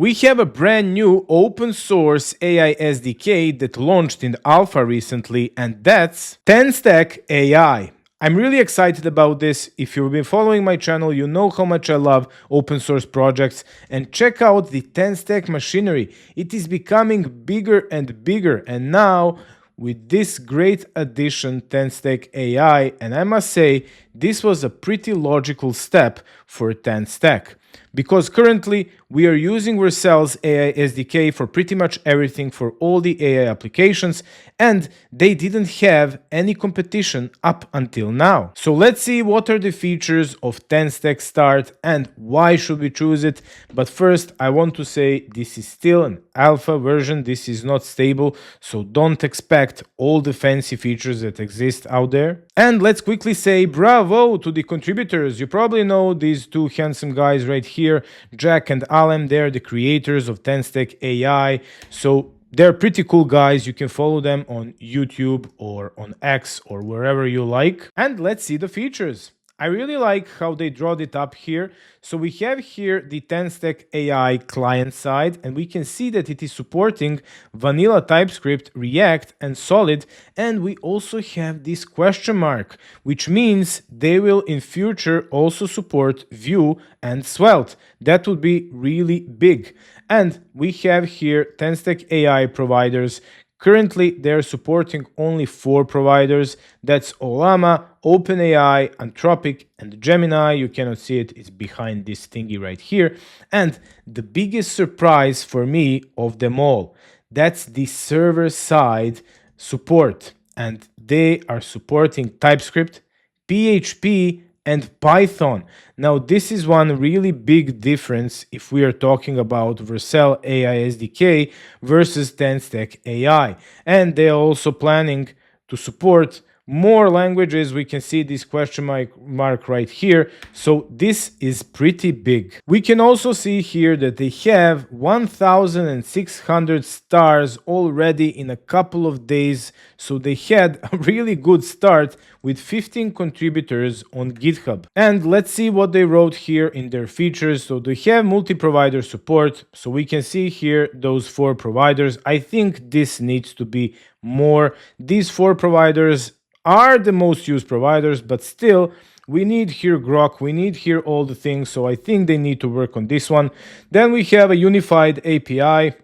We have a brand new open source AI SDK that launched in alpha recently, and that's TanStack AI. I'm really excited about this. If you've been following my channel, you know how much I love open source projects. And check out the TanStack machinery. It is becoming bigger and bigger. And now with this great addition, TanStack AI, and I must say, this was a pretty logical step for TanStack. Because currently we are using Vercel's AI SDK for pretty much everything for all the AI applications, and they didn't have any competition up until now. So let's see what are the features of TanStack Start and why should we choose it. But first I want to say this is still an alpha version, this is not stable, so don't expect all the fancy features that exist out there. And let's quickly say bravo to the contributors. You probably know these two handsome guys right here, Jack and Alan. They're the creators of TanStack AI. So they're pretty cool guys. You can follow them on YouTube or on X or wherever you like. And let's see the features. I really like how they drawed it up here. So we have here the TanStack AI client side, and we can see that it is supporting vanilla TypeScript, React, and Solid. And we also have this question mark, which means they will in future also support Vue and Svelte. That would be really big. And we have here TanStack AI providers. Currently, they're supporting only 4 providers. That's Ollama, OpenAI, Anthropic, and Gemini. You cannot see it, it's behind this thingy right here. And the biggest surprise for me of them all, that's the server-side support. And they are supporting TypeScript, PHP, and Python. Now, this is one really big difference if we are talking about Vercel AI SDK versus TanStack AI. And they are also planning to support more languages. We can see this question mark right here. So this is pretty big. We can also see here that they have 1,600 stars already in a couple of days. So they had a really good start with 15 contributors on GitHub. And let's see what they wrote here in their features. So they have multi-provider support. So we can see here those 4 providers. I think this needs to be more. These 4 providers are the most used providers, but still we need here Grok, we need here all the things, so I think they need to work on this one. Then we have a unified API,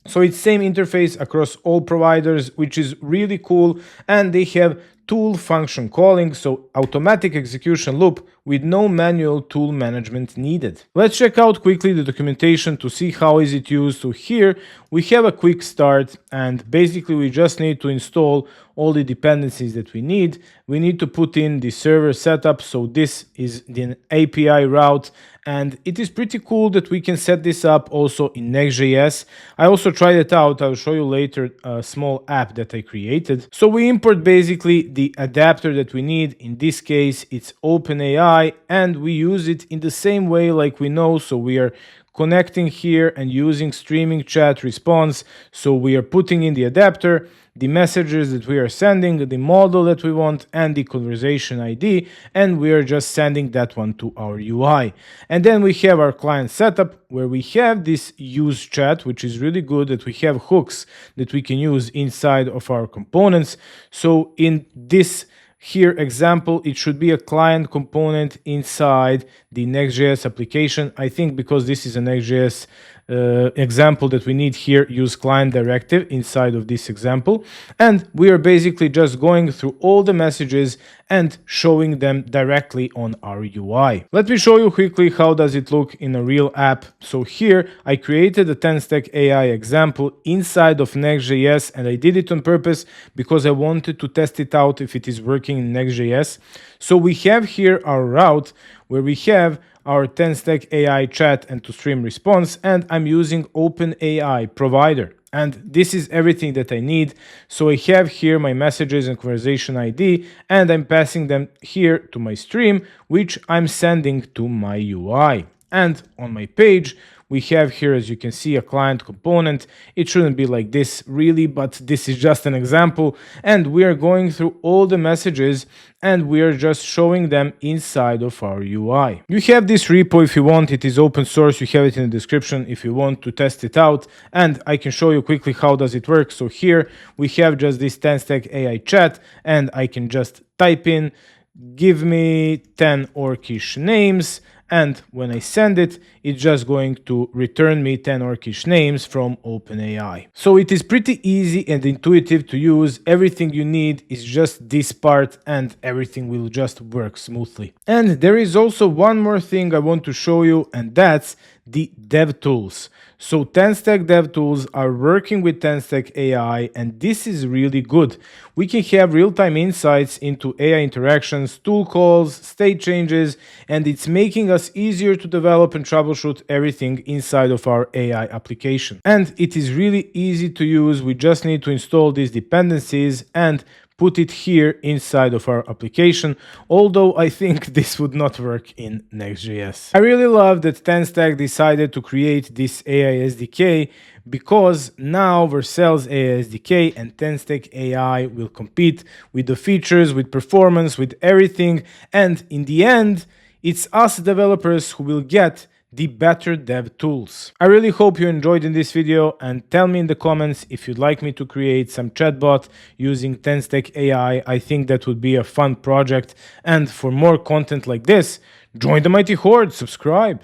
so it's same interface across all providers, which is really cool. And they have tool function calling, so automatic execution loop with no manual tool management needed. Let's check out quickly the documentation to see how is it used. So here we have a quick start, and basically we just need to install all the dependencies that we need. We need to put in the server setup, so this is the API route, and it is pretty cool that we can set this up also in Next.js. I also tried it out, I'll show you later a small app that I created. So we import basically the adapter that we need. In this case, it's OpenAI, and we use it in the same way like we know. So we are connecting here and using streaming chat response. So we are putting in the adapter, the messages that we are sending, the model that we want, and the conversation ID, and we are just sending that one to our UI. And then we have our client setup where we have this use chat, which is really good that we have hooks that we can use inside of our components. So in this here example, it should be a client component inside the Next.js application. I think because this is a Next.js example that we need here, use client directive inside of this example. And we are basically just going through all the messages and showing them directly on our UI. Let me show you quickly how does it look in a real app. So here I created a TanStack AI example inside of Next.js, and I did it on purpose because I wanted to test it out if it is working in Next.js. So we have here our route where we have our TanStack AI chat and to stream response, and I'm using OpenAI provider. And this is everything that I need. So I have here my messages and conversation ID, and I'm passing them here to my stream, which I'm sending to my UI. And on my page, We have here, as you can see, a client component. It shouldn't be like this really, but this is just an example. And we are going through all the messages and we are just showing them inside of our UI. You have this repo if you want. It is open source. You have it in the description if you want to test it out. And I can show you quickly how does it work. So here we have just this TanStack AI chat, and I can just type in, give me 10 orcish names, and when I send it, it's just going to return me 10 orcish names from OpenAI. So it is pretty easy and intuitive to use. Everything you need is just this part and everything will just work smoothly. And there is also one more thing I want to show you, and that's the dev tools. So TanStack dev tools are working with TanStack AI, and this is really good. We can have real-time insights into AI interactions, tool calls, state changes, and it's making us easier to develop and troubleshoot everything inside of our AI application. And it is really easy to use. We just need to install these dependencies and put it here inside of our application, although I think this would not work in Next.js. I really love that TanStack decided to create this AI SDK, because now Vercel's AI SDK and TanStack AI will compete with the features, with performance, with everything, and in the end, it's us developers who will get the better dev tools. I really hope you enjoyed in this video, and tell me in the comments if you'd like me to create some chatbot using TanStack AI. I think that would be a fun project, and for more content like this, join the mighty Horde, subscribe.